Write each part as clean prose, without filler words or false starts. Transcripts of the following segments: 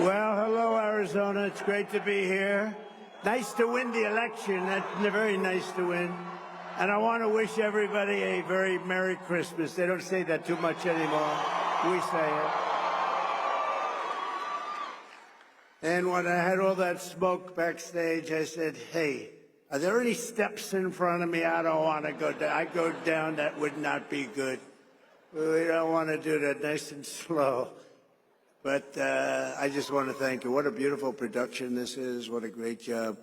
Well, hello, Arizona. It's great to be here. Nice to win the election. That's very nice to win. And I want to wish everybody a very Merry Christmas. They don't say that too much anymore. We say it. And when I had all that smoke backstage, I said, hey, are there any steps in front of me? I don't want to go down. I go down, that would not be good. We don't want to do that, nice and slow. But I just want to thank you. What a beautiful production this is. What a great job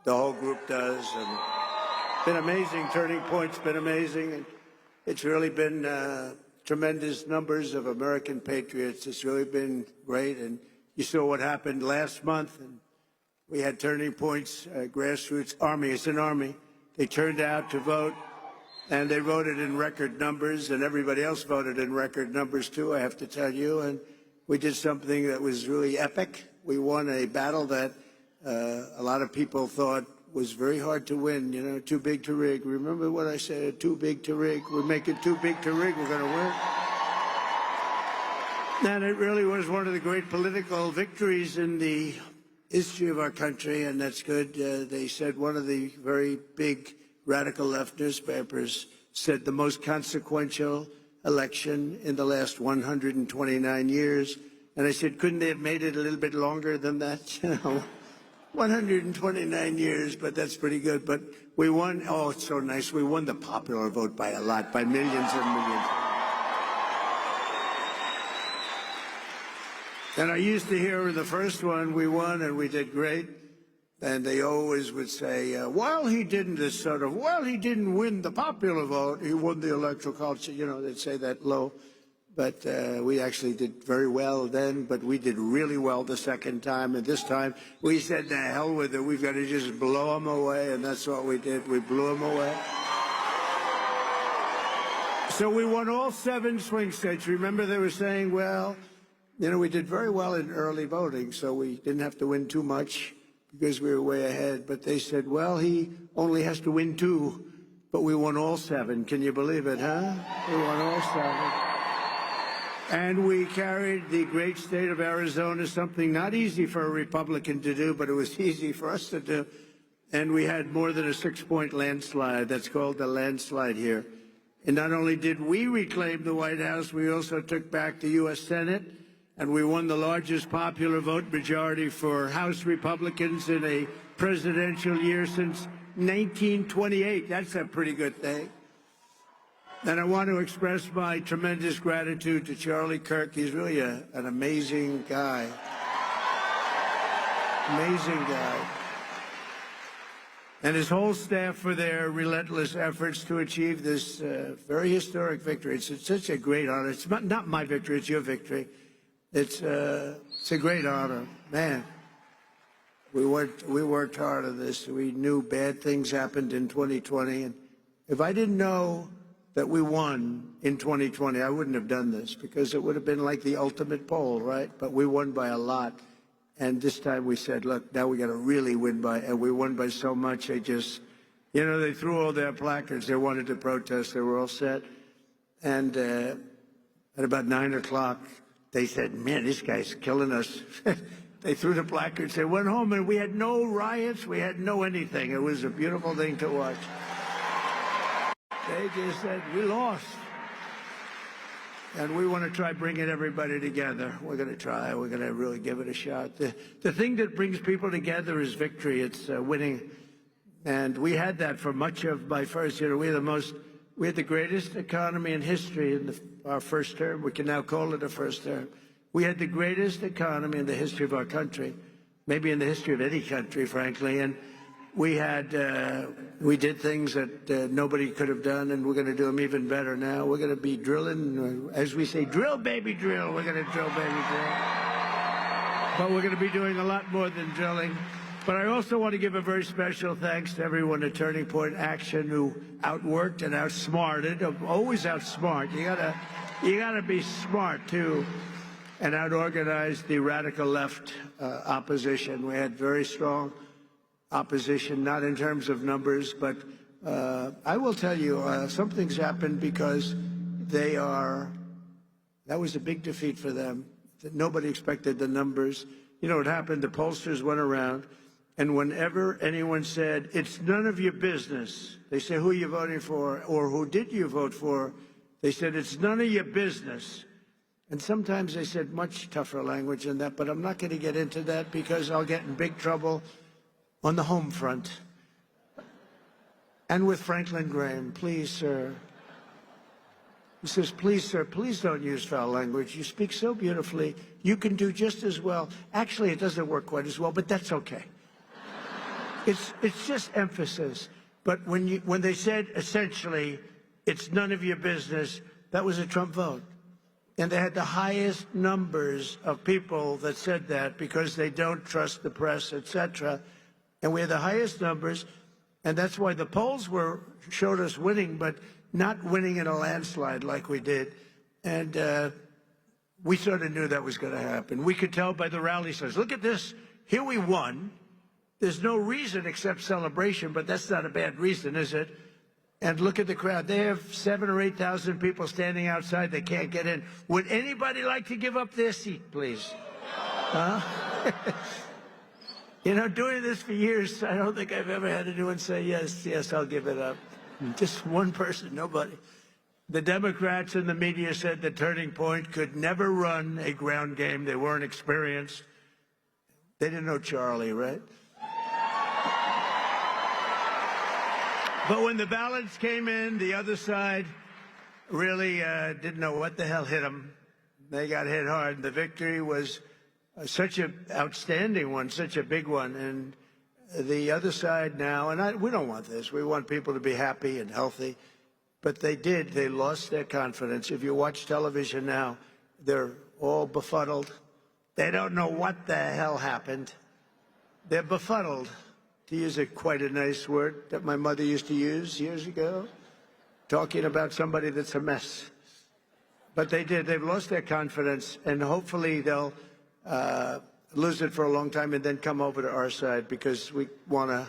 the whole group does. And been amazing. Turning Point's been amazing. And it's really been tremendous numbers of American patriots. It's really been great. And you saw what happened last month. And we had Turning Point's grassroots army. It's an army. They turned out to vote. And they voted in record numbers. And everybody else voted in record numbers, too, I have to tell you. And we did something that was really epic. We won a battle that a lot of people thought was very hard to win, you know, too big to rig. Remember what I said, too big to rig? We make it too big to rig, we're going to win. And it really was one of the great political victories in the history of our country, and that's good. They said one of the very big radical left newspapers said the most consequential election in the last 129 years. And I said, couldn't they have made it a little bit longer than that? You know, 129 years, but that's pretty good. But we won. Oh, it's so nice. We won the popular vote by a lot, by millions and millions. And I used to hear the first one, we won and we did great. And they always would say, well, he didn't win the popular vote. He won the electoral college. You know, they'd say that low. But we actually did very well then, but we did really well the second time. And this time, we said, the hell with it. We've got to just blow them away. And that's what we did. We blew them away. So we won all 7 swing states. Remember, they were saying, well, you know, we did very well in early voting, so we didn't have to win too much, because we were way ahead. But they said, well, he only has to win 2, but we won all 7. Can you believe it, huh? We won all 7. And we carried the great state of Arizona, something not easy for a Republican to do, but it was easy for us to do. And we had more than a 6-point landslide. That's called the landslide here. And not only did we reclaim the White House, we also took back the U.S. Senate. And we won the largest popular vote majority for House Republicans in a presidential year since 1928. That's a pretty good thing. And I want to express my tremendous gratitude to Charlie Kirk. He's really an amazing guy. Amazing guy. And his whole staff for their relentless efforts to achieve this very historic victory. It's such a great honor. It's not my victory, it's your victory. It's a great honor. Man, we worked hard on this. We knew bad things happened in 2020. And if I didn't know that we won in 2020, I wouldn't have done this, because it would have been like the ultimate poll, right? But we won by a lot. And this time we said, look, now we got to really win by, and we won by so much. They just, you know, they threw all their placards. They wanted to protest. They were all set. And at about 9 o'clock, they said, man, this guy's killing us. They threw the placards. They went home, and we had no riots. We had no anything. It was a beautiful thing to watch. They just said, we lost. And we want to try bringing everybody together. We're going to try. We're going to really give it a shot. The thing that brings people together is victory. It's winning. And we had that for much of my first year. We had the greatest economy in history in our first term. We can now call it a first term. We had the greatest economy in the history of our country, maybe in the history of any country, frankly. And we did things that nobody could have done, and we're going to do them even better now. We're going to be drilling, as we say, drill, baby, drill. We're going to drill, baby, drill. But we're going to be doing a lot more than drilling. But I also want to give a very special thanks to everyone at Turning Point Action who outworked and outsmarted, always outsmart. You gotta be smart too, and outorganized the radical left opposition. We had very strong opposition, not in terms of numbers, but I will tell you, something's happened, because that was a big defeat for them. Nobody expected the numbers. you know what happened? The pollsters went around, and whenever anyone said, it's none of your business, they say, who are you voting for? Or who did you vote for? They said, it's none of your business. And sometimes they said much tougher language than that, but I'm not going to get into that because I'll get in big trouble on the home front. And with Franklin Graham, please, sir. He says, please, sir, please don't use foul language. You speak so beautifully. You can do just as well. Actually, it doesn't work quite as well, but that's okay. It's just emphasis. But when they said, essentially, it's none of your business, that was a Trump vote. And they had the highest numbers of people that said that because they don't trust the press, etc. And we had the highest numbers, and that's why the polls showed us winning, but not winning in a landslide like we did. And we sort of knew that was going to happen. We could tell by the rally signs. Look at this. Here we won. There's no reason except celebration, but that's not a bad reason, is it? And look at the crowd. They have 7,000 or 8,000 people standing outside. They can't get in. Would anybody like to give up their seat, please? Huh? You know, doing this for years, I don't think I've ever had anyone say, yes, yes, I'll give it up. Just one person, nobody. The Democrats and the media said the Turning Point could never run a ground game. They weren't experienced. They didn't know Charlie, right? But when the ballots came in, the other side really didn't know what the hell hit them. They got hit hard. The victory was such an outstanding one, such a big one. And the other side now, and we don't want this. We want people to be happy and healthy. But they did. They lost their confidence. If you watch television now, they're all befuddled. They don't know what the hell happened. They're befuddled, to use quite a nice word that my mother used to use years ago, talking about somebody that's a mess. But they did. They've lost their confidence, and hopefully they'll lose it for a long time and then come over to our side because we want to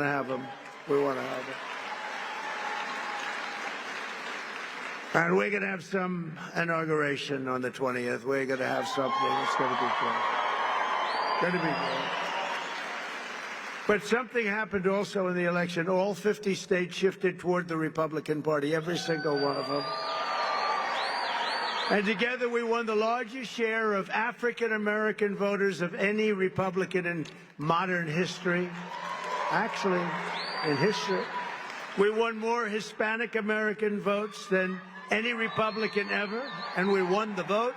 have them. We want to have them. And we're going to have some inauguration on the 20th. We're going to have something. It's going to be good. Going to be good. But something happened also in the election. All 50 states shifted toward the Republican Party, every single one of them. And together we won the largest share of African-American voters of any Republican in modern history. Actually, in history. We won more Hispanic-American votes than any Republican ever, and we won the vote.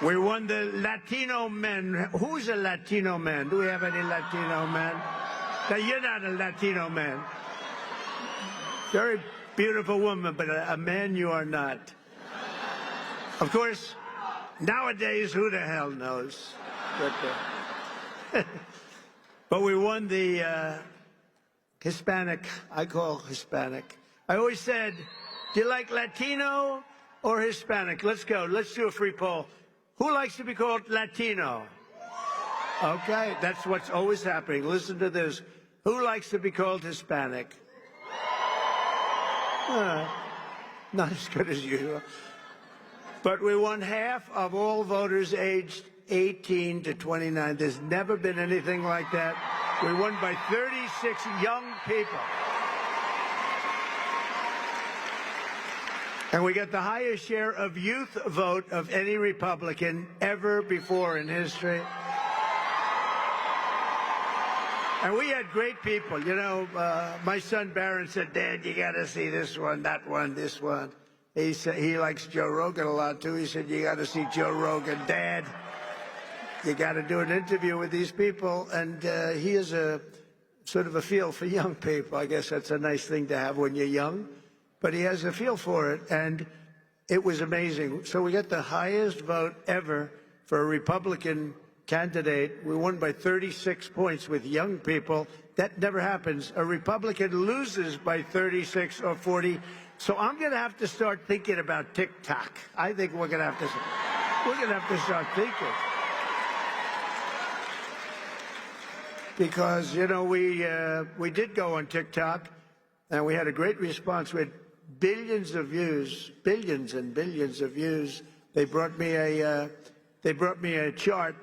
We won the Latino men. Who's a Latino man? Do we have any Latino men? Now, you're not a Latino man. Very beautiful woman, but a man you are not. Of course, nowadays, who the hell knows? But we won the Hispanic, I call Hispanic. I always said, do you like Latino or Hispanic? Let's go. Let's do a free poll. Who likes to be called Latino? Okay, that's what's always happening. Listen to this. Who likes to be called Hispanic? Not as good as usual. But we won half of all voters aged 18 to 29. There's never been anything like that. We won by 36 young people. And we got the highest share of youth vote of any Republican ever before in history. And we had great people. You know, my son Barron said, Dad, you got to see this one, that one, this one. He said he likes Joe Rogan a lot, too. He said, you got to see Joe Rogan. Dad, you got to do an interview with these people. And he is a sort of a feel for young people. I guess that's a nice thing to have when you're young. But he has a feel for it, and it was amazing. So we got the highest vote ever for a Republican candidate. We won by 36 points with young people. That never happens. A Republican loses by 36 or 40. So I'm going to have to start thinking about TikTok. I think we're going to have to start thinking. Because, you know, we did go on TikTok, and we had a great response. We had billions of views, billions and billions of views. They brought me they brought me a chart,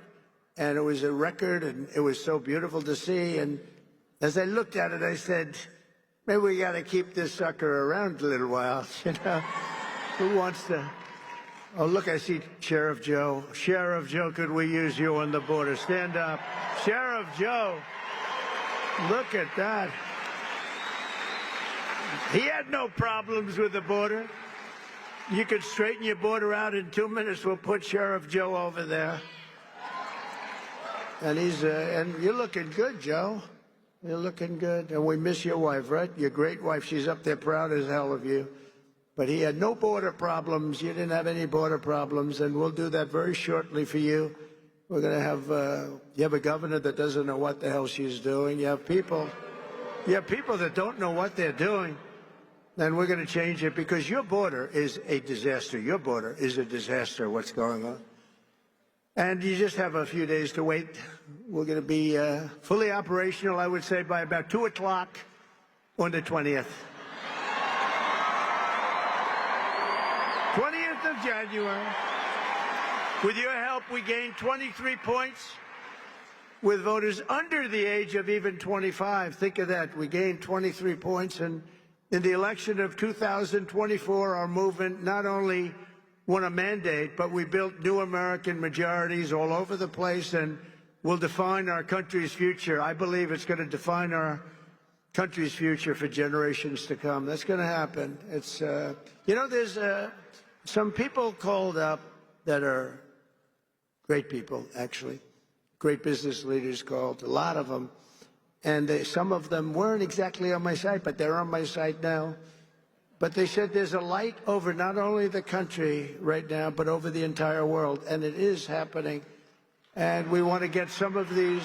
and it was a record, and it was so beautiful to see. And as I looked at it, I said, maybe we got to keep this sucker around a little while, you know? Who wants to? Oh, look, I see Sheriff Joe. Sheriff Joe, could we use you on the border? Stand up. Sheriff Joe, look at that. He had no problems with the border. You could straighten your border out in 2 minutes. We'll put Sheriff Joe over there. And and you're looking good, Joe. You're looking good. And we miss your wife, right? Your great wife. She's up there proud as hell of you. But he had no border problems. You didn't have any border problems. And we'll do that very shortly for you. We're going to have, you have a governor that doesn't know what the hell she's doing. You have people that don't know what they're doing. And we're going to change it because your border is a disaster. Your border is a disaster, what's going on. And you just have a few days to wait. We're going to be fully operational, I would say, by about 2 o'clock on the 20th. 20th of January. With your help, we gained 23 points with voters under the age of even 25. Think of that. We gained 23 points. And in the election of 2024, our movement not only won a mandate, but we built new American majorities all over the place and will define our country's future. I believe it's going to define our country's future for generations to come. That's going to happen. It's, you know, there's some people called up that are great people, actually, great business leaders called, a lot of them. And some of them weren't exactly on my side, but they're on my side now. But they said there's a light over not only the country right now, but over the entire world. And it is happening. And we want to get some of these,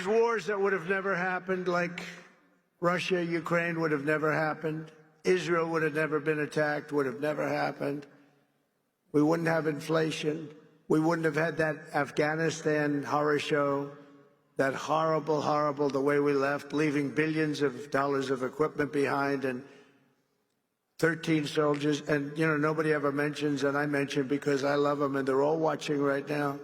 wars that would have never happened, like Russia, Ukraine would have never happened. Israel would have never been attacked, would have never happened. We wouldn't have inflation. We wouldn't have had that Afghanistan horror show, that horrible, the way we left, leaving billions of dollars of equipment behind and 13 soldiers. And, you know, nobody ever mentions, and I mention because I love them, and they're all watching right now.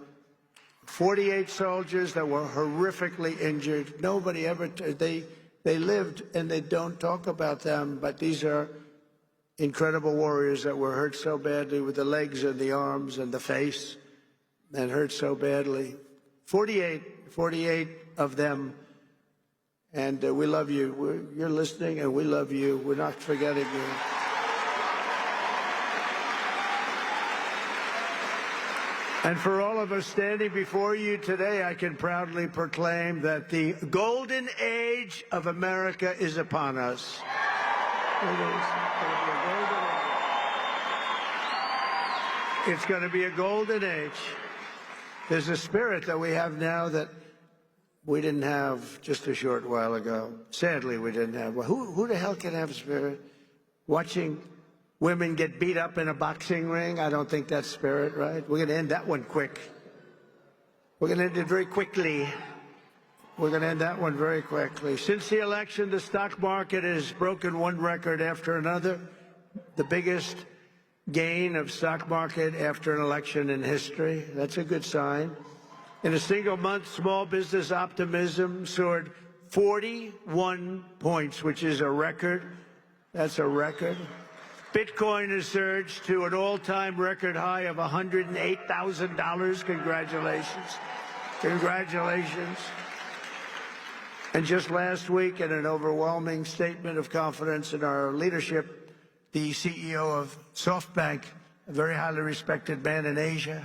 48 soldiers that were horrifically injured. Nobody ever, they lived, and they don't talk about them, but these are incredible warriors that were hurt so badly with the legs and the arms and the face, and hurt so badly. 48 of them. And we love you. You're listening, and we love you. We're not forgetting you. And for all of us standing before you today, I can proudly proclaim that the golden age of America is upon us. It's going to be a golden age. There's a spirit that we have now that we didn't have just a short while ago. Sadly, we didn't have. Well, who the hell can have spirit? Watching women get beat up in a boxing ring? I don't think that's spirit, right? We're going to end that one quick. We're going to end it very quickly. We're going to end that one very quickly. Since the election, the stock market has broken one record after another. The biggest gain of stock market after an election in history. That's a good sign. In a single month, small business optimism soared 41 points, which is a record. That's a record. Bitcoin has surged to an all-time record high of $108,000. Congratulations. Congratulations. And just last week, in an overwhelming statement of confidence in our leadership, the CEO of SoftBank, a very highly respected man in Asia,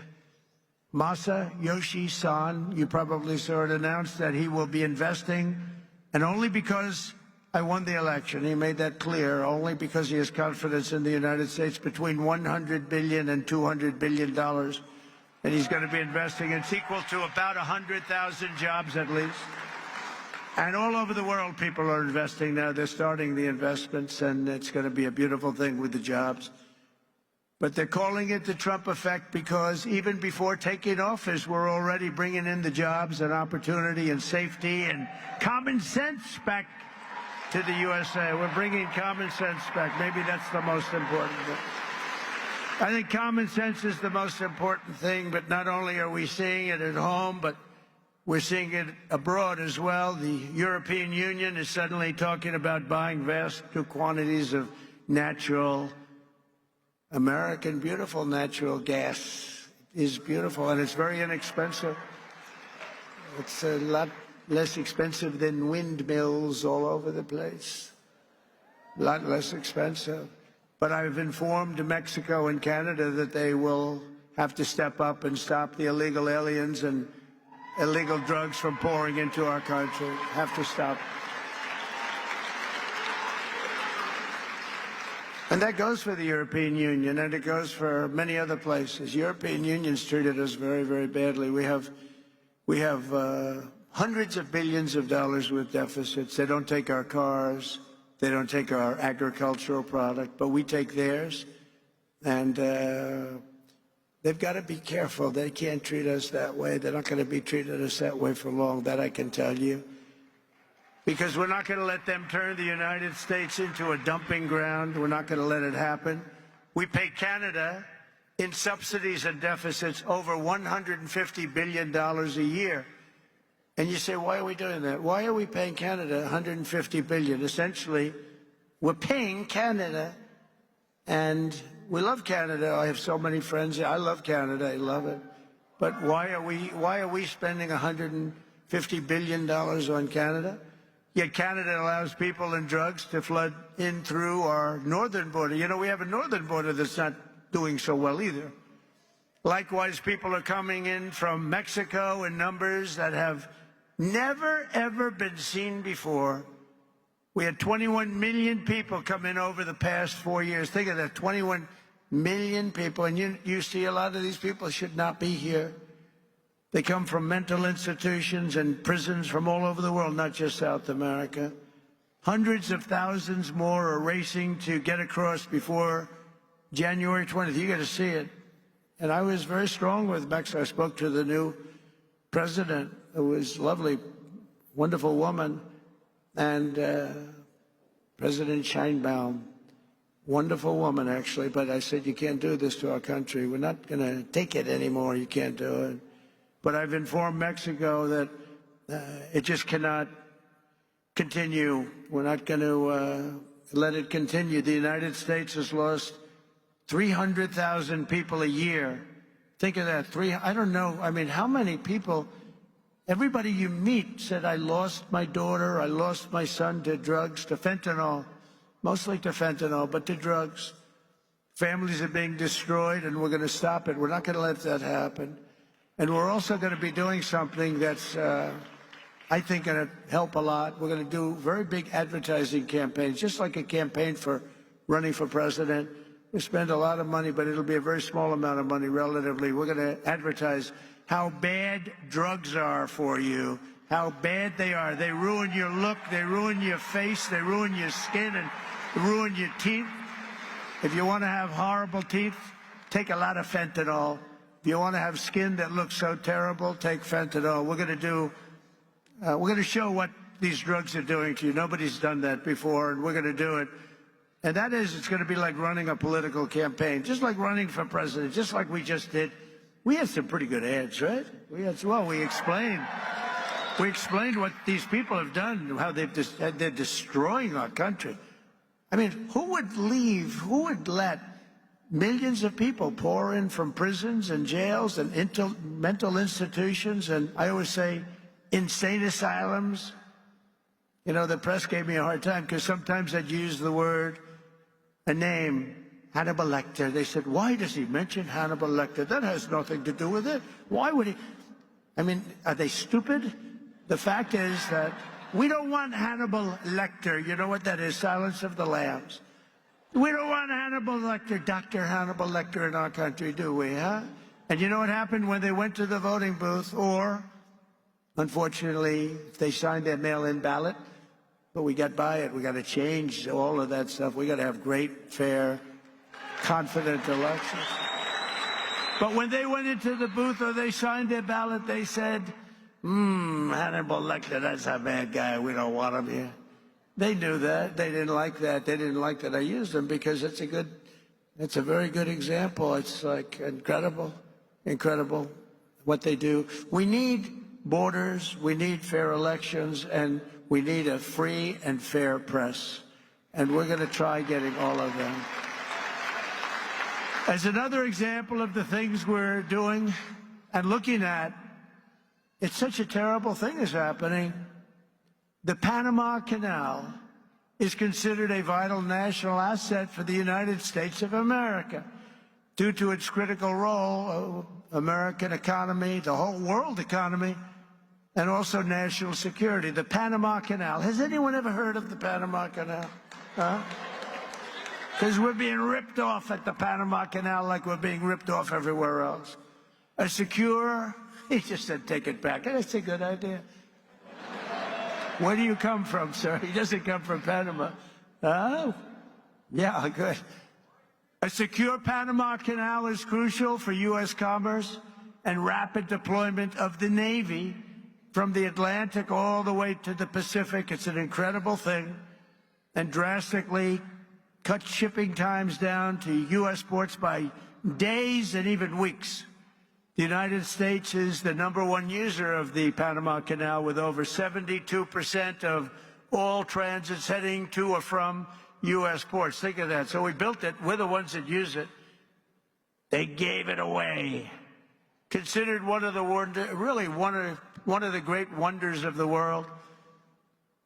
Masayoshi Son, you probably saw it announced that he will be investing, and only because I won the election, he made that clear, only because he has confidence in the United States, between $100 billion and $200 billion. And he's going to be investing. It's equal to about 100,000 jobs at least. And all over the world, people are investing now. They're starting the investments, and it's going to be a beautiful thing with the jobs. But they're calling it the Trump effect because even before taking office, we're already bringing in the jobs and opportunity and safety and common sense back to the USA. We're bringing common sense back. Maybe that's the most important thing. I think common sense is the most important thing, but not only are we seeing it at home, but we're seeing it abroad as well. The European Union is suddenly talking about buying vast quantities of natural, American, beautiful natural gas. It is beautiful, and it's very inexpensive. It's a lot less expensive than windmills all over the place. A lot less expensive. But I've informed Mexico and Canada that they will have to step up and stop the illegal aliens and illegal drugs from pouring into our country. Have to stop. And that goes for the European Union, and it goes for many other places. European Union's treated us very, very badly. We have hundreds of billions of dollars with deficits. They don't take our cars. They don't take our agricultural product, but we take theirs. And they've got to be careful. They can't treat us that way. They're not going to be treating us that way for long, that I can tell you. Because we're not going to let them turn the United States into a dumping ground. We're not going to let it happen. We pay Canada in subsidies and deficits over $150 billion a year. And you say, why are we doing that? Why are we paying Canada $150 billion? Essentially, we're paying Canada, and we love Canada. I have so many friends. I love Canada. I love it. But why are we spending $150 billion on Canada? Yet Canada allows people and drugs to flood in through our northern border. You know, we have a northern border that's not doing so well either. Likewise, people are coming in from Mexico in numbers that have never, ever been seen before. We had 21 million people come in over the past 4 years. Think of that, 21 million people. And you see a lot of these people should not be here. They come from mental institutions and prisons from all over the world, not just South America. Hundreds of thousands more are racing to get across before January 20th. You got to see it. And I was very strong with Mexico. I spoke to the new president, who was lovely, wonderful woman, and President Sheinbaum, wonderful woman, actually. But I said, you can't do this to our country. We're not going to take it anymore. You can't do it. But I've informed Mexico that it just cannot continue. We're not going to let it continue. The United States has lost 300,000 people a year. Think of that. I don't know. I mean, how many people, everybody you meet said, I lost my daughter, I lost my son to drugs, to fentanyl, mostly to fentanyl, but to drugs. Families are being destroyed, and we're going to stop it. We're not going to let that happen. And we're also going to be doing something that's, I think, going to help a lot. We're going to do very big advertising campaigns, just like a campaign for running for president. We spend a lot of money, but it'll be a very small amount of money relatively. We're going to advertise how bad drugs are for you, how bad they are. They ruin your look, they ruin your face, they ruin your skin, and ruin your teeth. If you want to have horrible teeth, take a lot of fentanyl. If you want to have skin that looks so terrible, take fentanyl. We're going to show what these drugs are doing to you. Nobody's done that before, and we're going to do it. And that is, it's going to be like running a political campaign, just like running for president, just like we just did. We had some pretty good ads, right? We explained what these people have done, how they're destroying our country. I mean, who would let millions of people pour in from prisons and jails and mental institutions, and I always say insane asylums? You know, the press gave me a hard time because sometimes I'd use a name, Hannibal Lecter. They said, why does he mention Hannibal Lecter? That has nothing to do with it. Why would he? I mean, are they stupid? The fact is that we don't want Hannibal Lecter. You know what that is? Silence of the Lambs. We don't want Hannibal Lecter, Dr. Hannibal Lecter in our country, do we, huh? And you know what happened when they went to the voting booth? Or, unfortunately, they signed their mail-in ballot, but we got by it. We got to change all of that stuff. We got to have great, fair, confident elections. But when they went into the booth or they signed their ballot, they said, Hannibal Lecter, that's a bad guy. We don't want him here. They knew that. They didn't like that. They didn't like that I used them because it's a good It's a very good example. It's like incredible, incredible what they do. We need borders, we need fair elections, and we need a free and fair press. And we're going to try getting all of them. As another example of the things we're doing and looking at, it's such a terrible thing is happening. The Panama Canal is considered a vital national asset for the United States of America due to its critical role, American economy, the whole world economy, and also national security. The Panama Canal. Has anyone ever heard of the Panama Canal? Huh? Because we're being ripped off at the Panama Canal like we're being ripped off everywhere else. A secure, he just said, take it back. That's a good idea. Where do you come from, sir? He doesn't come from Panama. Oh, yeah, good. A secure Panama Canal is crucial for U.S. commerce and rapid deployment of the Navy from the Atlantic all the way to the Pacific. It's an incredible thing, and drastically cut shipping times down to U.S. ports by days and even weeks. The United States is the #1 user of the Panama Canal, with over 72% of all transits heading to or from U.S. ports. Think of that. So we built it. We're the ones that use it. They gave it away. Considered one of the one of the great wonders of the world.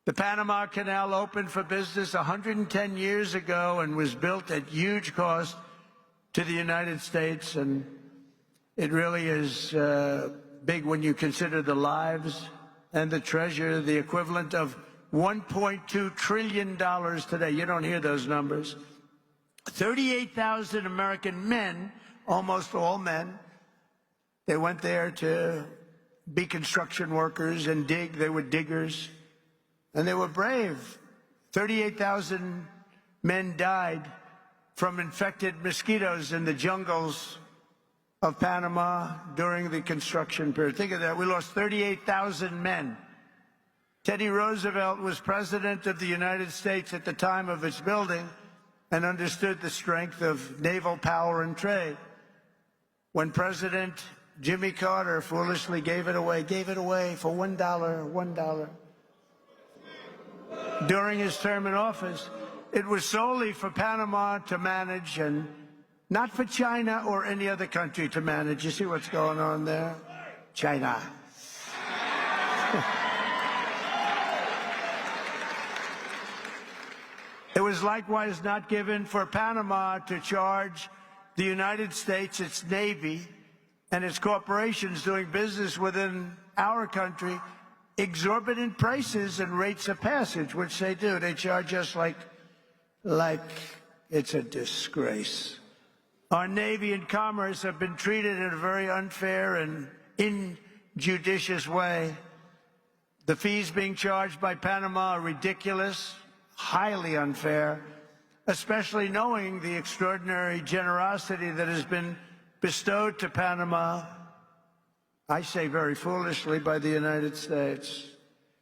The Panama Canal opened for business 110 years ago and was built at huge cost to the United States, and it really is big when you consider the lives and the treasure, the equivalent of $1.2 trillion today. You don't hear those numbers. 38,000 American men, almost all men, they went there to be construction workers and dig. They were diggers, and they were brave. 38,000 men died from infected mosquitoes in the jungles of Panama during the construction period. Think of that. We lost 38,000 men. Teddy Roosevelt was president of the United States at the time of its building and understood the strength of naval power and trade. When President Jimmy Carter foolishly gave it away for $1. During his term in office, it was solely for Panama to manage and not for China or any other country to manage. You see what's going on there? China. It was likewise not given for Panama to charge the United States, its Navy, and its corporations doing business within our country exorbitant prices and rates of passage, which they do. They charge us like it's a disgrace. Our Navy and commerce have been treated in a very unfair and injudicious way. The fees being charged by Panama are ridiculous, highly unfair, especially knowing the extraordinary generosity that has been bestowed to Panama, I say very foolishly, by the United States.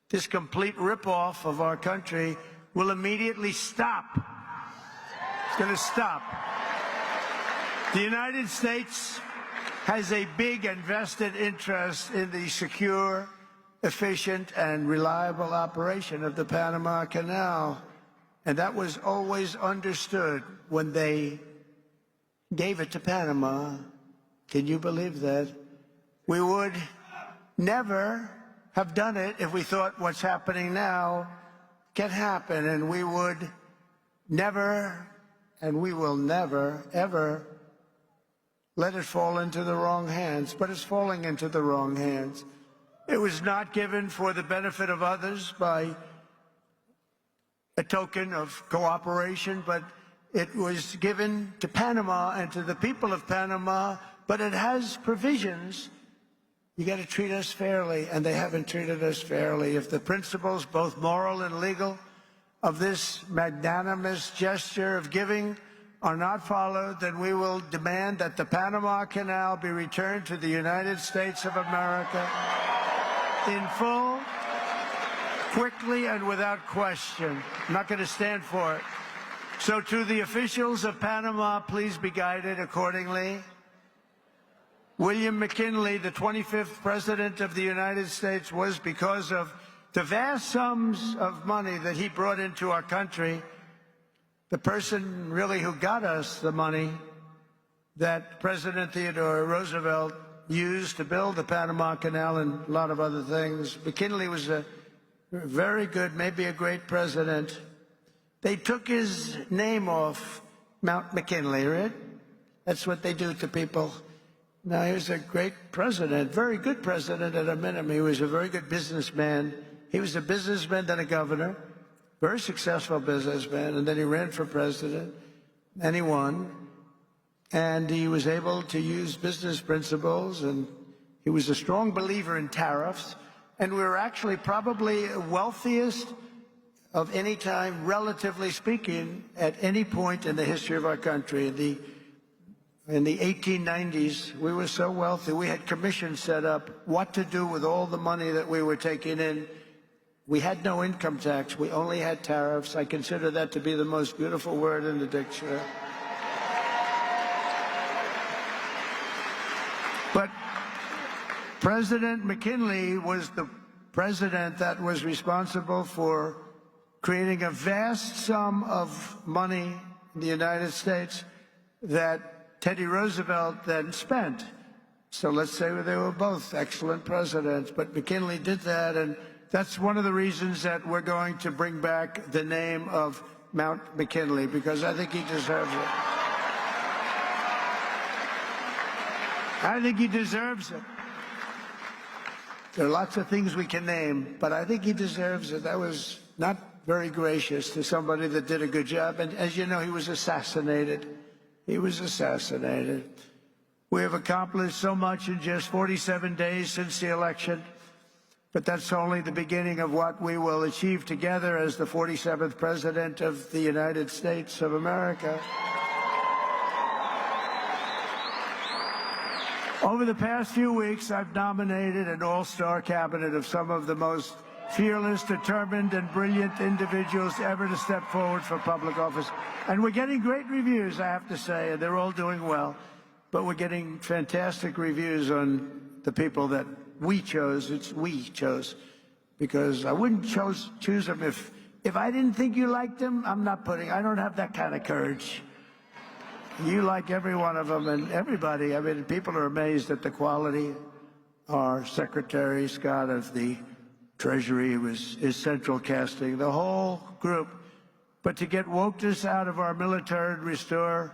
This complete ripoff of our country will immediately stop. It's going to stop. The United States has a big and vested interest in the secure, efficient, and reliable operation of the Panama Canal. And that was always understood when they gave it to Panama. Can you believe that? We would never have done it if we thought what's happening now can happen, and we would never, and we will never, ever let it fall into the wrong hands. But it's falling into the wrong hands. It was not given for the benefit of others by a token of cooperation, but it was given to Panama and to the people of Panama, but it has provisions. You got to treat us fairly, and they haven't treated us fairly. If the principles, both moral and legal, of this magnanimous gesture of giving are not followed, then we will demand that the Panama Canal be returned to the United States of America in full, quickly, and without question. I'm not going to stand for it. So to the officials of Panama, please be guided accordingly. William McKinley, the 25th President of the United States, was because of the vast sums of money that he brought into our country, the person really who got us the money that President Theodore Roosevelt used to build the Panama Canal and a lot of other things. McKinley was a very good, maybe a great president. They took his name off Mount McKinley, right? That's what they do to people. Now, he was a great president, very good president at a minimum. He was a very good businessman. He was a businessman, then a governor, very successful businessman, and then he ran for president, and he won. And he was able to use business principles, and he was a strong believer in tariffs. And we were actually probably wealthiest of any time, relatively speaking, at any point in the history of our country. In the 1890s, we were so wealthy, we had commissions set up what to do with all the money that we were taking in. We had no income tax. We only had tariffs. I consider that to be the most beautiful word in the dictionary. But President McKinley was the president that was responsible for creating a vast sum of money in the United States that Teddy Roosevelt then spent. So let's say they were both excellent presidents, but McKinley did that, and that's one of the reasons that we're going to bring back the name of Mount McKinley, because I think he deserves it. I think he deserves it. There are lots of things we can name, but I think he deserves it. That was not very gracious to somebody that did a good job, and as you know, he was assassinated. He was assassinated. We have accomplished so much in just 47 days since the election, but that's only the beginning of what we will achieve together as the 47th President of the United States of America. Over the past few weeks, I've nominated an all-star cabinet of some of the most fearless, determined, and brilliant individuals ever to step forward for public office. And we're getting great reviews, I have to say, and they're all doing well. But we're getting fantastic reviews on the people that we chose. It's we chose, because I wouldn't choose them if I didn't think you liked them. I don't have that kind of courage. You like every one of them, and everybody. I mean, people are amazed at the quality. Our Secretary Scott of the Treasury is central casting, the whole group. But to get wokeness out of our military and restore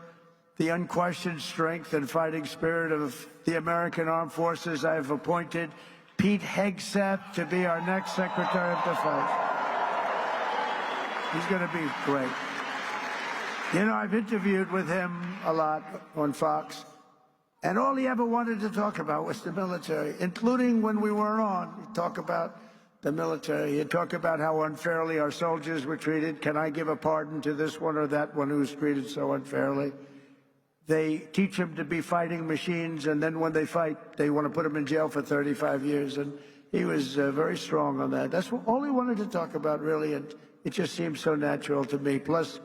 the unquestioned strength and fighting spirit of the American Armed Forces, I have appointed Pete Hegseth to be our next Secretary of Defense. He's going to be great. You know, I've interviewed with him a lot on Fox, and all he ever wanted to talk about was the military, including when we weren't on. He'd talk about the military. He'd talk about how unfairly our soldiers were treated. Can I give a pardon to this one or that one who was treated so unfairly? They teach them to be fighting machines, and then when they fight, they want to put them in jail for 35 years. And he was very strong on that. That's all he wanted to talk about, really, and it just seemed so natural to me. Plus,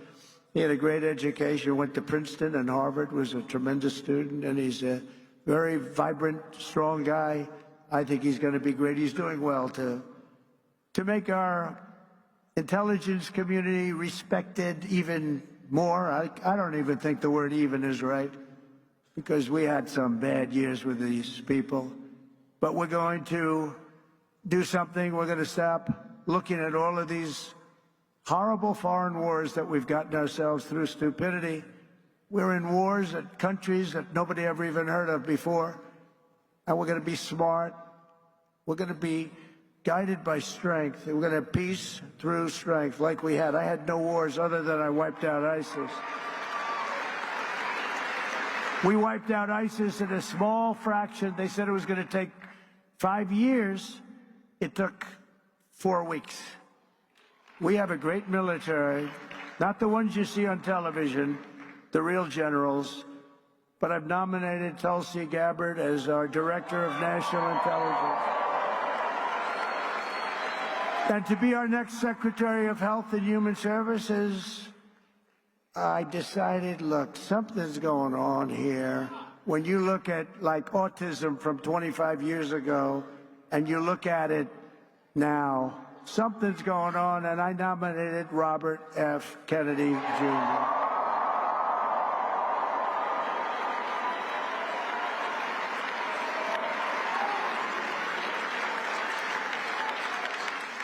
he had a great education, went to Princeton and Harvard, was a tremendous student, and he's a very vibrant, strong guy. I think he's going to be great. He's doing well to make our intelligence community respected even more. I don't even think the word even is right, because we had some bad years with these people. But we're going to do something. We're going to stop looking at all of these horrible foreign wars that we've gotten ourselves through stupidity. We're in wars at countries that nobody ever even heard of before. And we're going to be smart. We're going to be guided by strength. We're going to have peace through strength like we had. I had no wars other than I wiped out ISIS. We wiped out ISIS in a small fraction. They said it was going to take 5 years. It took 4 weeks. We have a great military, not the ones you see on television, the real generals, but I've nominated Tulsi Gabbard as our Director of National Intelligence, and to be our next Secretary of Health and Human Services, I decided, look, something's going on here. When you look at like autism from 25 years ago and you look at it now, something's going on, and I nominated Robert F. Kennedy, Jr.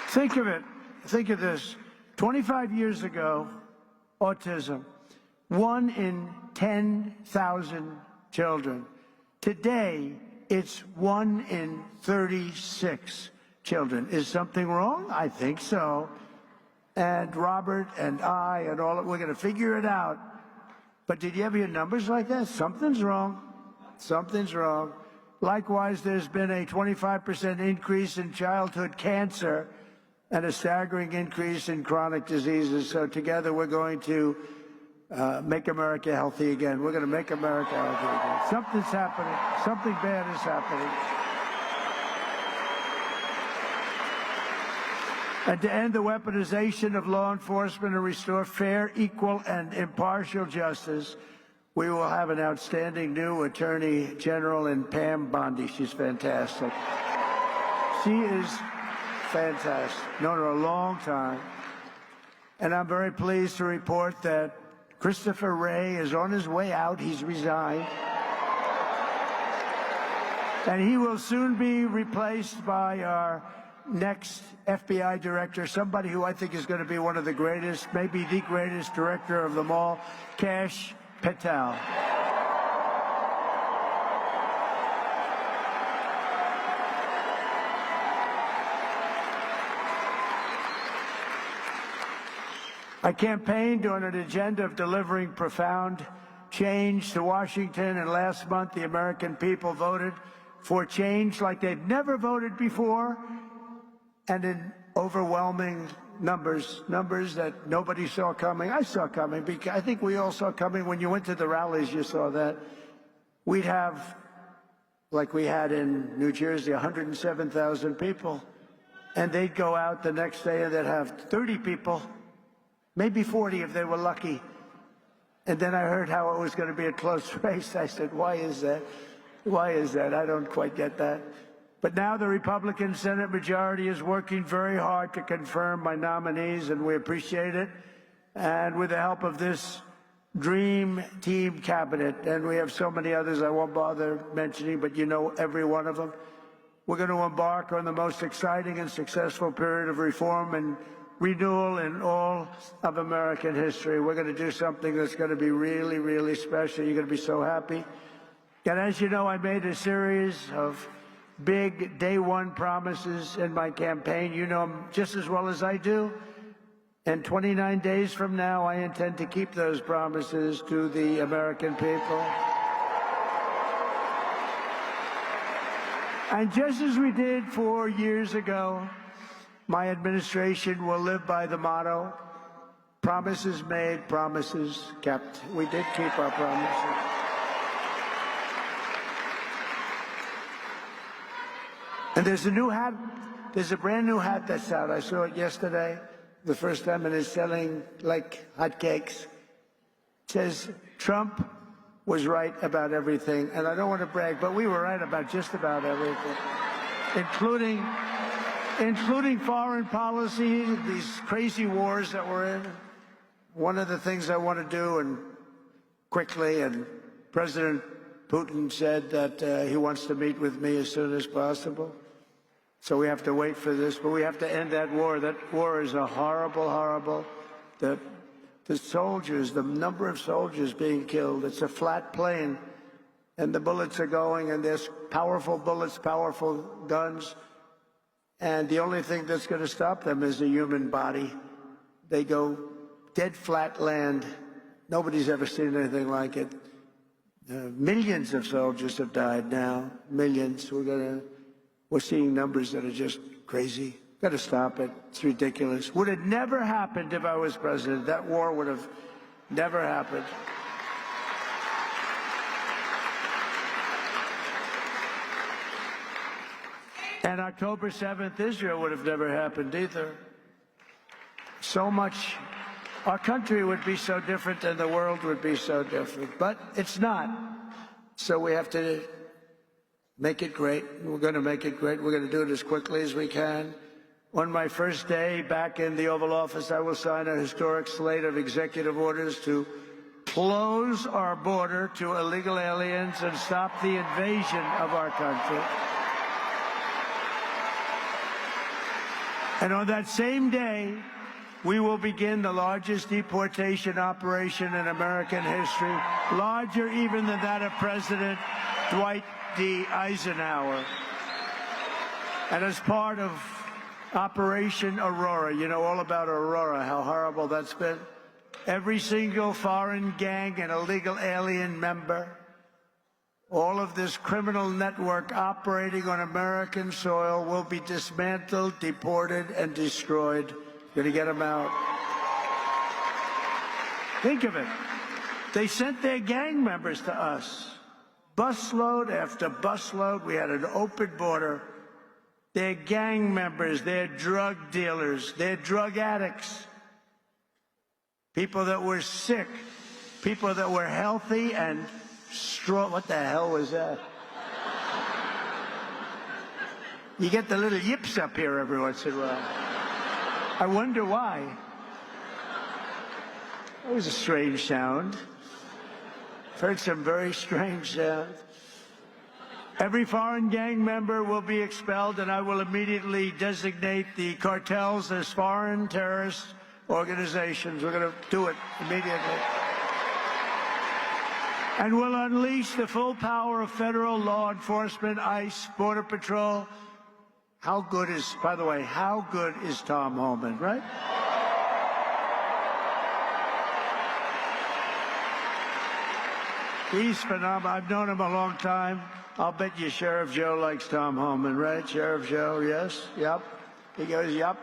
Think of it. Think of this. 25 years ago, autism, 1 in 10,000 children. Today, it's 1 in 36 children. Is something wrong? I think so. And Robert and I and all, we're going to figure it out. But did you ever hear numbers like that? Something's wrong. Something's wrong. Likewise, there's been a 25% increase in childhood cancer and a staggering increase in chronic diseases. So together we're going to make America healthy again. We're going to make America healthy again. Something's happening. Something bad is happening. And to end the weaponization of law enforcement and restore fair, equal, and impartial justice, we will have an outstanding new Attorney General in Pam Bondi. She's fantastic. She is fantastic. Known her a long time. And I'm very pleased to report that Christopher Wray is on his way out. He's resigned. And he will soon be replaced by our next FBI director, somebody who I think is going to be one of the greatest, maybe the greatest director of them all, Kash Patel. I campaigned on an agenda of delivering profound change to Washington, and last month the American people voted for change like they've never voted before, and in overwhelming numbers that nobody saw coming. I saw coming, because I think we all saw coming. When you went to the rallies, you saw that. We'd have, like we had in New Jersey, 107,000 people, and they'd go out the next day and they'd have 30 people, maybe 40 if they were lucky. And then I heard how it was going to be a close race. I said, why is that? Why is that? I don't quite get that. But now the Republican Senate majority is working very hard to confirm my nominees, and we appreciate it. And with the help of this dream team cabinet, and we have so many others I won't bother mentioning, but you know every one of them, we're going to embark on the most exciting and successful period of reform and renewal in all of American history. We're going to do something that's going to be really, really special. You're going to be so happy. And as you know, I made a series of big day one promises in my campaign. You know them just as well as I do. And 29 days from now, I intend to keep those promises to the American people. And just as we did 4 years ago, my administration will live by the motto, promises made, promises kept. We did keep our promises. And there's a new hat, there's a brand new hat that's out. I saw it yesterday, the first time, and it's selling like hotcakes. It says, Trump was right about everything. And I don't want to brag, but we were right about just about everything, including foreign policy, these crazy wars that we're in. One of the things I want to do, and quickly, and President Putin said that he wants to meet with me as soon as possible. So we have to wait for this, but we have to end that war. That war is a horrible, horrible. The soldiers, the number of soldiers being killed, it's a flat plane, and the bullets are going, and there's powerful bullets, powerful guns, and the only thing that's going to stop them is the human body. They go dead flat land. Nobody's ever seen anything like it. Millions of soldiers have died now, millions. We're seeing numbers that are just crazy. Got to stop it. It's ridiculous. Would have never happened if I was president. That war would have never happened. And October 7th, Israel would have never happened either. So much our country would be so different and the world would be so different. But it's not. So we have to make it great. We're going to make it great. We're going to do it as quickly as we can. On my first day back in the Oval Office, I will sign a historic slate of executive orders to close our border to illegal aliens and stop the invasion of our country. And on that same day, we will begin the largest deportation operation in American history, larger even than that of President Dwight D. Eisenhower. And as part of Operation Aurora, you know all about Aurora, how horrible that's been. Every single foreign gang and illegal alien member, all of this criminal network operating on American soil will be dismantled, deported, and destroyed. Going to get them out. Think of it. They sent their gang members to us. Busload after busload. We had an open border. They're gang members. They're drug dealers. They're drug addicts. People that were sick. People that were healthy and strong. What the hell was that? You get the little yips up here every once in a while. I wonder why. That was a strange sound. I've heard some very strange sounds. Every foreign gang member will be expelled, and I will immediately designate the cartels as foreign terrorist organizations. We're going to do it immediately. And we'll unleash the full power of federal law enforcement, ICE, Border Patrol. How good is, by the way, how good is Tom Homan, right? He's phenomenal. I've known him a long time. I'll bet you Sheriff Joe likes Tom Homan, right? Sheriff Joe, yes? Yep. He goes, yep.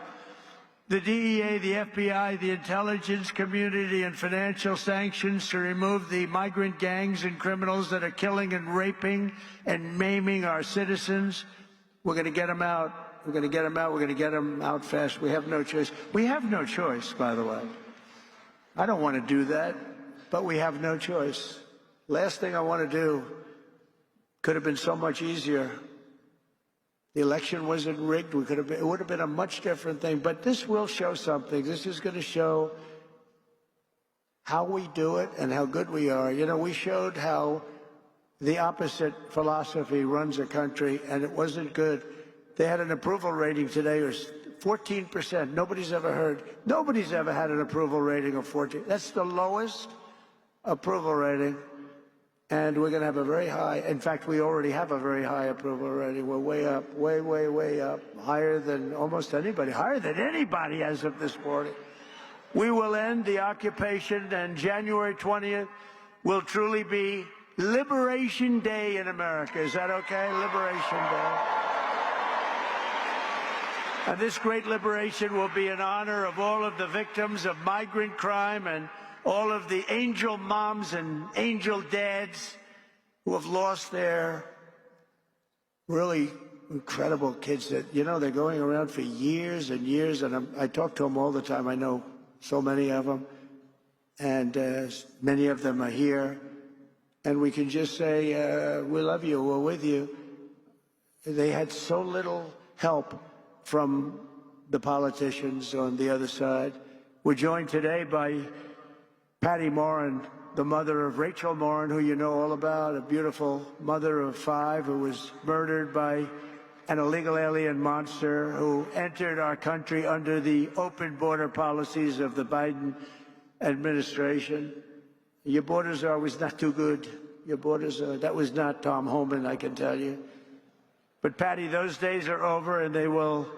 The DEA, the FBI, the intelligence community, and financial sanctions to remove the migrant gangs and criminals that are killing and raping and maiming our citizens. We're going to get them out. We're going to get them out. We're going to get them out fast. We have no choice. We have no choice, by the way. I don't want to do that, but we have no choice. Last thing I want to do could have been so much easier. The election wasn't rigged. It would have been a much different thing. But this will show something. This is going to show how we do it and how good we are. You know, we showed how the opposite philosophy runs a country, and it wasn't good. They had an approval rating today of 14%. Nobody's ever had an approval rating of 14. That's the lowest approval rating. And we're going to have a very high, in fact, we already have a very high approval rating. We're way up, way up, higher than almost anybody, higher than anybody as of this morning. We will end the occupation, and January 20th will truly be Liberation Day in America. Is that okay? Liberation Day. And this great liberation will be in honor of all of the victims of migrant crime and all of the angel moms and angel dads who have lost their really incredible kids that, you know, they're going around for years and years. And I talk to them all the time. I know so many of them. And many of them are here. And we can just say, we love you, we're with you. They had so little help from the politicians on the other side. We're joined today by Patty Morin, the mother of Rachel Morin, who you know all about, a beautiful mother of 5 who was murdered by an illegal alien monster who entered our country under the open border policies of the Biden administration. Your borders are always not too good. Your borders are, that was not Tom Homan, I can tell you. But Patty, those days are over, and they will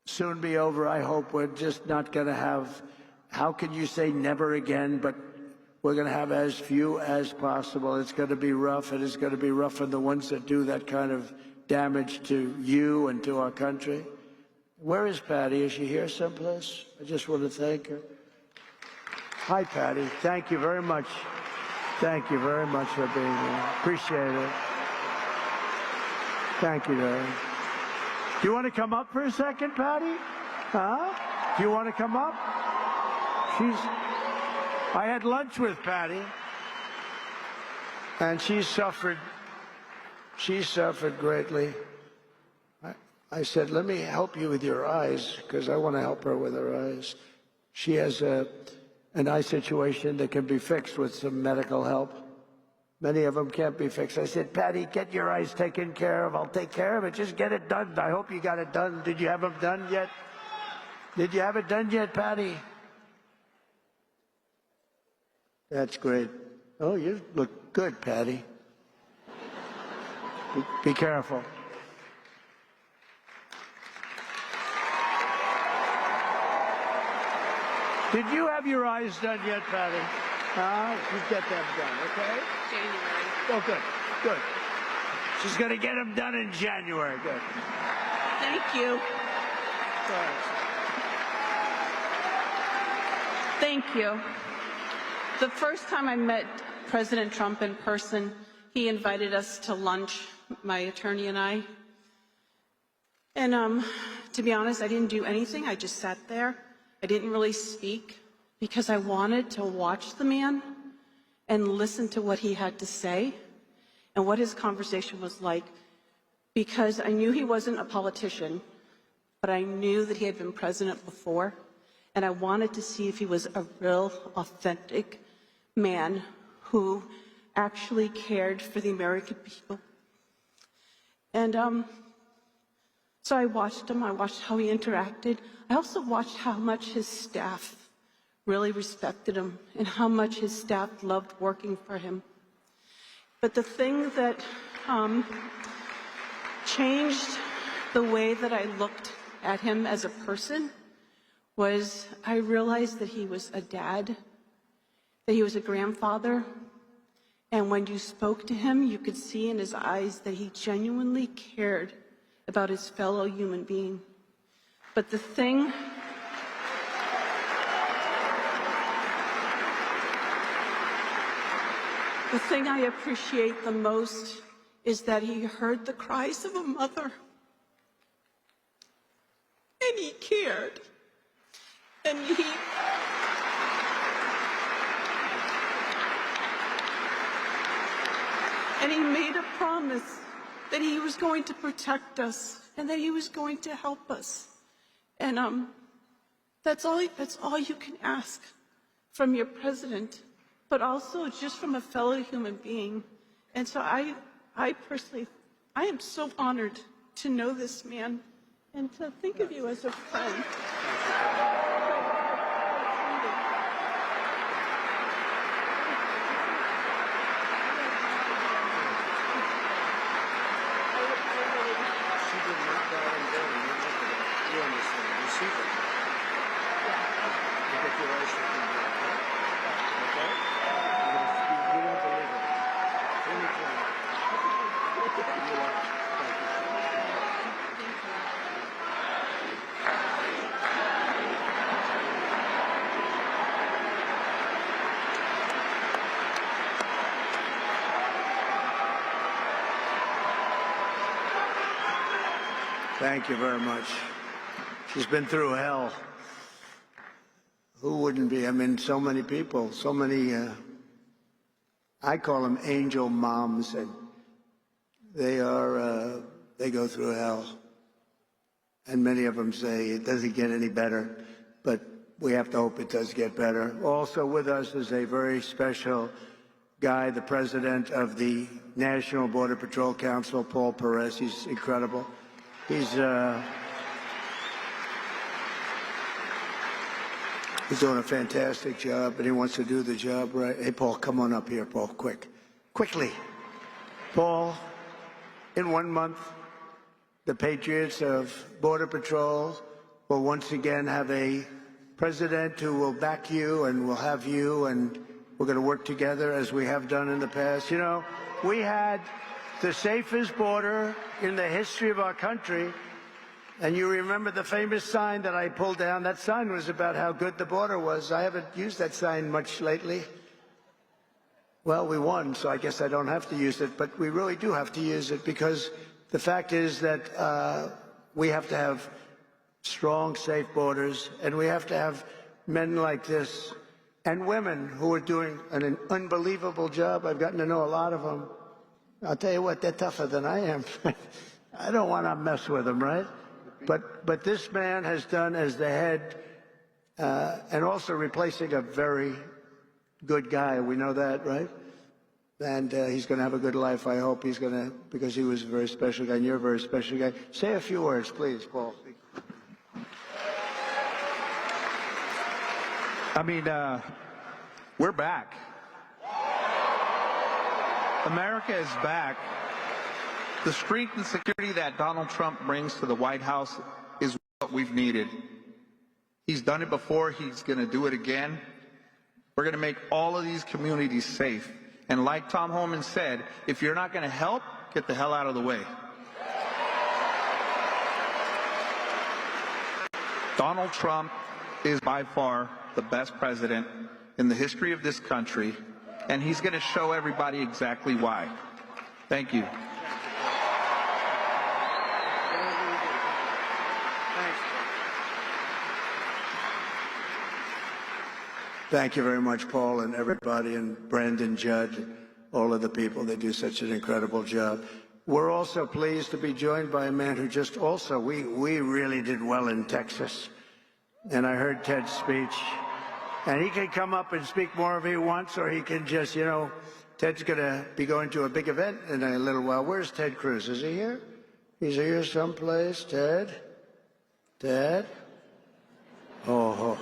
soon be over. I hope we're just not going to have, how can you say never again, but we're going to have as few as possible. It's going to be rough, and it's going to be rough for the ones that do that kind of damage to you and to our country. Where is Patty? Is she here someplace? I just want to thank her. Hi, Patty. Thank you very much. Thank you very much for being here. Appreciate it. Thank you, darling. Do you want to come up for a second, Patty? Huh? Do you want to come up? I had lunch with Patty, and she suffered greatly. I said, let me help you with your eyes, because I want to help her with her eyes. She has an eye situation that can be fixed with some medical help. Many of them can't be fixed. I said, Patty, get your eyes taken care of. I'll take care of it. Just get it done. I hope you got it done. Did you have them done yet? Did you have it done yet, Patty? That's great. Oh, you look good, Patty. Be careful. Did you have your eyes done yet, Patty? You get them done, okay? January. Oh, good, good. She's going to get them done in January. Good. Thank you. Thank you. The first time I met President Trump in person, he invited us to lunch, my attorney and I. And to be honest, I didn't do anything. I just sat there. I didn't really speak because I wanted to watch the man and listen to what he had to say and what his conversation was like, because I knew he wasn't a politician, but I knew that he had been president before, and I wanted to see if he was a real, authentic man who actually cared for the American people. And so I watched him. I watched how he interacted. I also watched how much his staff really respected him and how much his staff loved working for him. But the thing that changed the way that I looked at him as a person was I realized that he was a dad, that he was a grandfather, and when you spoke to him, you could see in his eyes that he genuinely cared about his fellow human being. But the thing I appreciate the most is that he heard the cries of a mother, and he cared, and he made a promise that he was going to protect us and that he was going to help us. And that's all you can ask from your president, but also just from a fellow human being. And so I personally, I am so honored to know this man and to think of you as a friend. Thank you very much. She's been through hell. Who wouldn't be? I mean, so many people, so many, I call them angel moms, and they go through hell. And many of them say it doesn't get any better, but we have to hope it does get better. Also with us is a very special guy, the president of the National Border Patrol Council, Paul Perez. He's incredible. He's doing a fantastic job, and he wants to do the job right. Hey, Paul, come on up here, Paul, quickly. Paul, in 1 month, the Patriots of Border Patrol will once again have a president who will back you and will have you, and we're going to work together as we have done in the past. You know, we had the safest border in the history of our country. And you remember the famous sign that I pulled down? That sign was about how good the border was. I haven't used that sign much lately. Well, we won, so I guess I don't have to use it, but we really do have to use it, because the fact is that we have to have strong, safe borders, and we have to have men like this, and women who are doing an unbelievable job. I've gotten to know a lot of them. I'll tell you what, they're tougher than I am. I don't want to mess with them, right? But this man has done as the head, and also replacing a very good guy. We know that, right? And he's going to have a good life. I hope he's going to, because he was a very special guy, and you're a very special guy. Say a few words, please, Paul. I mean, we're back. America is back. The strength and security that Donald Trump brings to the White House is what we've needed. He's done it before. He's going to do it again. We're going to make all of these communities safe. And like Tom Homan said, if you're not going to help, get the hell out of the way. Donald Trump is by far the best president in the history of this country, and he's going to show everybody exactly why. Thank you. Thank you very much, Paul, and everybody, and Brandon Judd, and all of the people. They do such an incredible job. We're also pleased to be joined by a man who just also, we really did well in Texas. And I heard Ted's speech. And he can come up and speak more if he wants, or he can just, you know, Ted's going to be going to a big event in a little while. Where's Ted Cruz? Is he here? He's here someplace. Ted? Ted? Oh,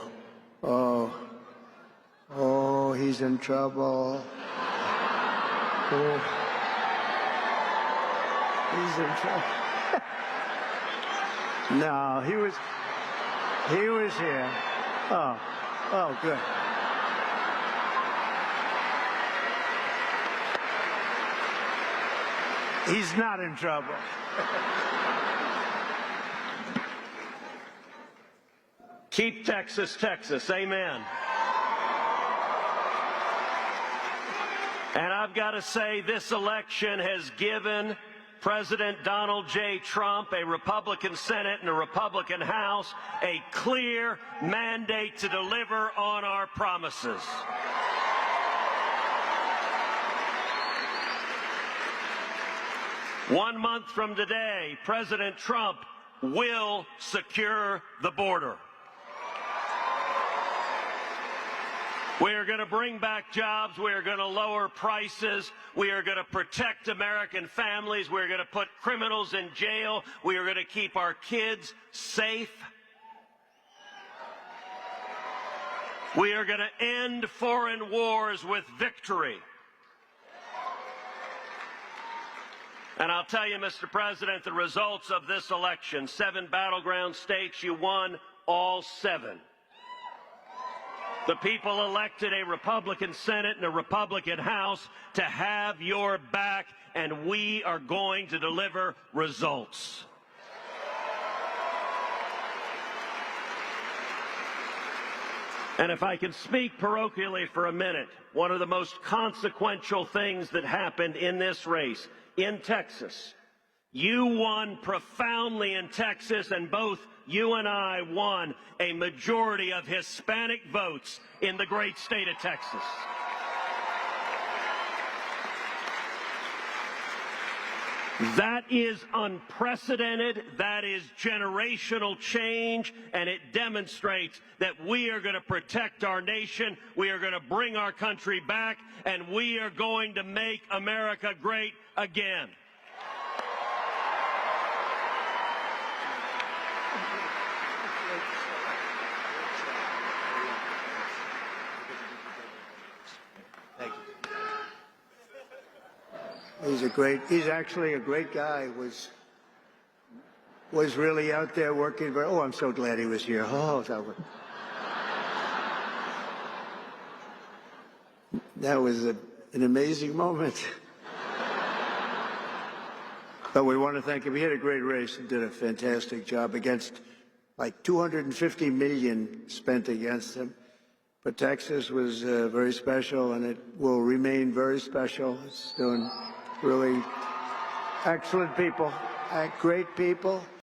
he's in trouble. Oh, he's in trouble. No, he was here. Oh, good. He's not in trouble. Keep Texas, Texas. Amen. And I've got to say, this election has given President Donald J. Trump, a Republican Senate and a Republican House, a clear mandate to deliver on our promises. One month from today, President Trump will secure the border. We are going to bring back jobs. We are going to lower prices. We are going to protect American families. We are going to put criminals in jail. We are going to keep our kids safe. We are going to end foreign wars with victory. And I'll tell you, Mr. President, the results of this election, 7 battleground states, you won all 7. The people elected a Republican Senate and a Republican House to have your back, and we are going to deliver results. And if I can speak parochially for a minute, one of the most consequential things that happened in this race in Texas, you won profoundly in Texas, and both you and I won a majority of Hispanic votes in the great state of Texas. That is unprecedented. That is generational change, and it demonstrates that we are going to protect our nation, we are going to bring our country back, and we are going to make America great again. He's actually a great guy. Was really out there working. Oh, I'm so glad he was here. Oh, that was an amazing moment. But we want to thank him. He had a great race and did a fantastic job against like 250 million spent against him. But Texas was very special, and it will remain very special. It's doing really excellent people, great people.